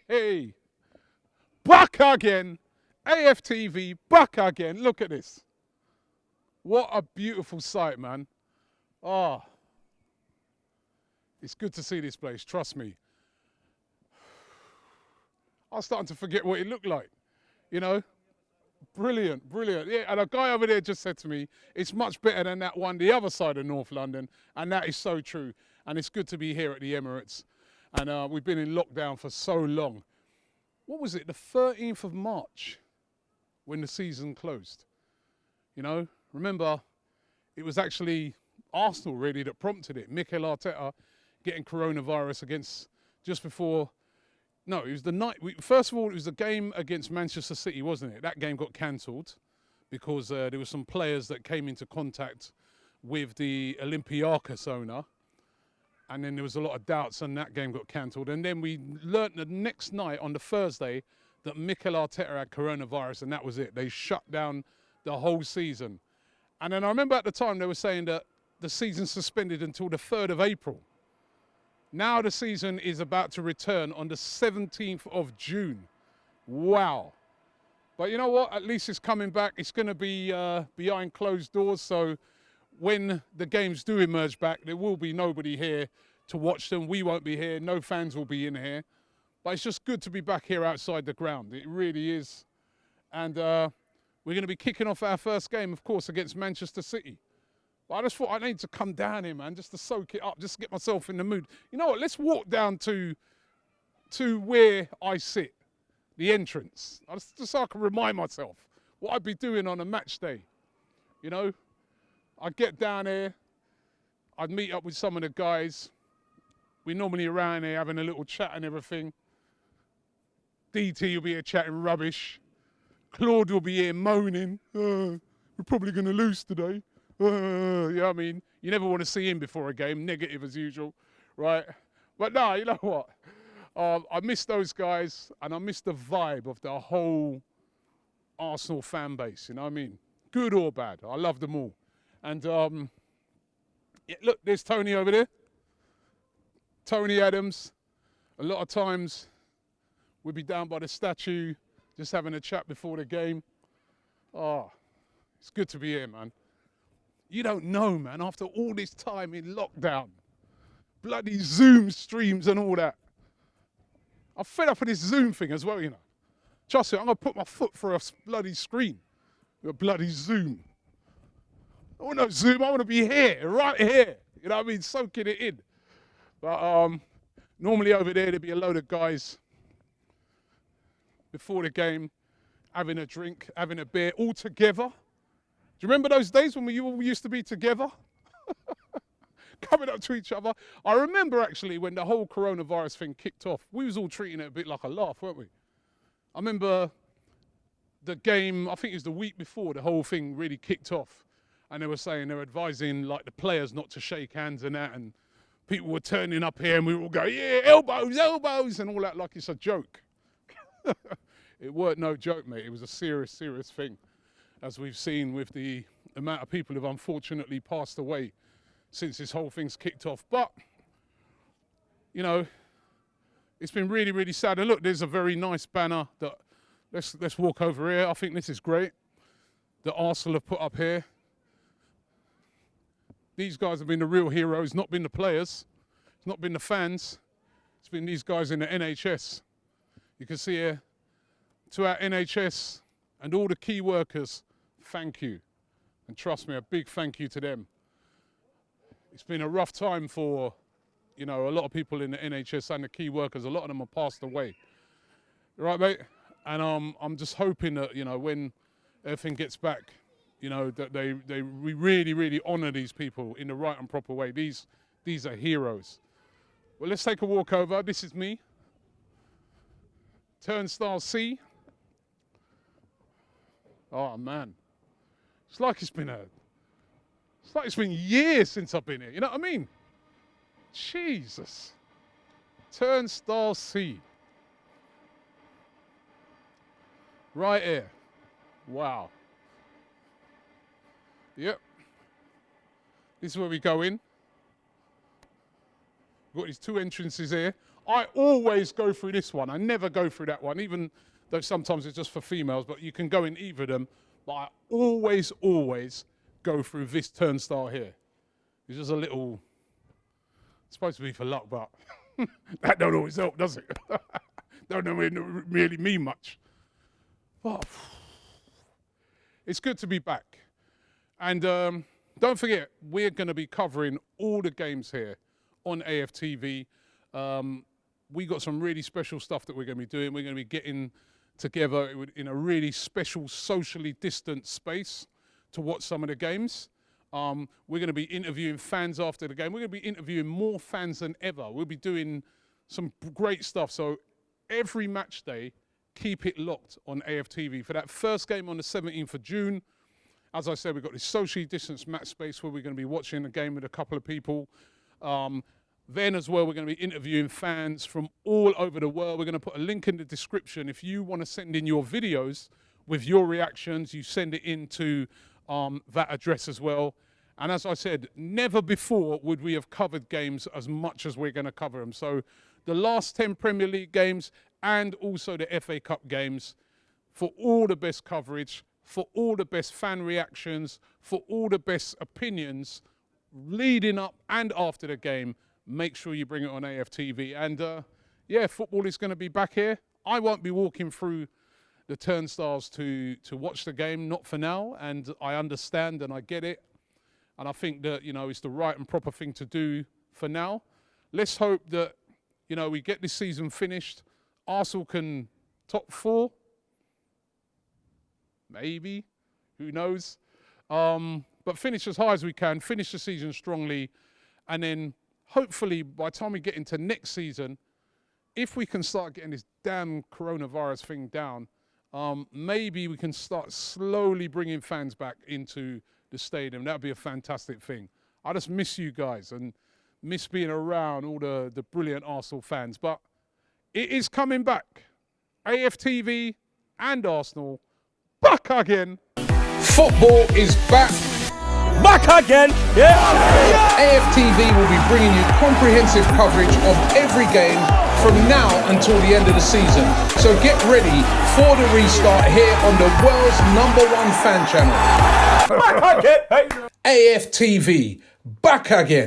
Hey, back again. AFTV, back again. Look at this. What a beautiful sight, man. Ah, it's good to see this place, trust me. I was starting to forget what it looked like, you know? Brilliant, brilliant. Yeah, and a guy over there just said to me, it's much better than that one the other side of North London, and that is so true. And it's good to be here at the Emirates. And we've been in lockdown for so long. What was it, the 13th of March, when the season closed? You know, remember, it was actually Arsenal really that prompted it. Mikel Arteta getting coronavirus against just before. No, it was the night. First of all, it was the game against Manchester City, wasn't it? That game got cancelled because there were some players that came into contact with the Olympiacos owner. And then there was a lot of doubts and that game got cancelled. And then we learnt the next night on the Thursday that Mikel Arteta had coronavirus and that was it. They shut down the whole season. And then I remember at the time they were saying that the season's suspended until the 3rd of April. Now the season is about to return on the 17th of June. Wow. But you know what? At least it's coming back. It's going to be behind closed doors. So when the games do emerge back, there will be nobody here to watch them. We won't be here. No fans will be in here. But it's just good to be back here outside the ground. It really is. And we're going to be kicking off our first game, of course, against Manchester City. But I just thought I need to come down here, man, just to soak it up, just to get myself in the mood. You know what? Let's walk down to where I sit, the entrance, just so I can remind myself what I'd be doing on a match day. You know, I'd get down here, I'd meet up with some of the guys. We're normally around here having a little chat and everything. DT will be here chatting rubbish. Claude will be here moaning. We're probably going to lose today. You know what I mean? You never want to see him before a game, negative as usual, right? But no, you know what? I miss those guys and I miss the vibe of the whole Arsenal fan base, you know what I mean? Good or bad, I love them all. And yeah, look, there's Tony over there. Tony Adams. A lot of times we'd be down by the statue just having a chat before the game. Oh, it's good to be here, man. You don't know, man, after all this time in lockdown, bloody Zoom streams and all that. I'm fed up with this Zoom thing as well, you know. Trust me, I'm going to put my foot through a bloody screen. A bloody Zoom. I want no Zoom, I want to be here, right here. You know what I mean? Soaking it in. But normally over there, there'd be a load of guys before the game, having a drink, having a beer, all together. Do you remember those days when we all used to be together? Coming up to each other. I remember actually when the whole coronavirus thing kicked off, we was all treating it a bit like a laugh, weren't we? I remember the game, I think it was the week before the whole thing really kicked off. And they were saying, they were advising like the players not to shake hands and that. And people were turning up here and we were all going, yeah, elbows, elbows, and all that like it's a joke. It weren't no joke, mate. It was a serious, serious thing. As we've seen with the amount of people who've unfortunately passed away since this whole thing's kicked off. But, you know, it's been really, really sad. And look, there's a very nice banner that, let's walk over here. I think this is great, that Arsenal have put up here. These guys have been the real heroes, not been the players. It's not been the fans. It's been these guys in the NHS. You can see here, to our NHS and all the key workers, thank you. And trust me, a big thank you to them. It's been a rough time for, you know, a lot of people in the NHS and the key workers. A lot of them have passed away. Right, mate? And I'm just hoping that, you know, when everything gets back, you know, that we really, really honour these people in the right and proper way. These are heroes. Well, let's take a walk over. This is me. Turnstile C. Oh man, it's like it's been years since I've been here. You know what I mean? Jesus. Turnstile C. Right here. Wow. Yep. This is where we go in. We've got these two entrances here. I always go through this one. I never go through that one, even though sometimes it's just for females, but you can go in either of them. But I always go through this turnstile here. It's just a little, it's supposed to be for luck, but that don't always help, does it? Don't really mean much. But it's good to be back. And don't forget, we're going to be covering all the games here on AFTV. We got some really special stuff that we're going to be doing. We're going to be getting together in a really special, socially distant space to watch some of the games. We're going to be interviewing fans after the game. We're going to be interviewing more fans than ever. We'll be doing some great stuff. So every match day, keep it locked on AFTV. For that first game on the 17th of June, as I said, we've got this socially distanced match space where we're going to be watching a game with a couple of people. Then as well, we're going to be interviewing fans from all over the world. We're going to put a link in the description. If you want to send in your videos with your reactions, you send it into that address as well. And as I said, never before would we have covered games as much as we're going to cover them. So the last 10 Premier League games and also the FA Cup games, for all the best coverage, for all the best fan reactions, for all the best opinions, leading up and after the game, make sure you bring it on AFTV. And yeah, football is going to be back here. I won't be walking through the turnstiles to watch the game, not for now. And I understand and I get it. And I think that, you know, it's the right and proper thing to do for now. Let's hope that, you know, we get this season finished. Arsenal can top 4. Maybe. Who knows? But finish as high as we can. Finish the season strongly. And then hopefully, by the time we get into next season, if we can start getting this damn coronavirus thing down, maybe we can start slowly bringing fans back into the stadium. That would be a fantastic thing. I just miss you guys and miss being around all the brilliant Arsenal fans. But it is coming back. AFTV and Arsenal back again. Football is back. Back again, yeah! AFTV will be bringing you comprehensive coverage of every game from now until the end of the season. So get ready for the restart here on the world's #1 fan channel. Back again! AFTV, back again.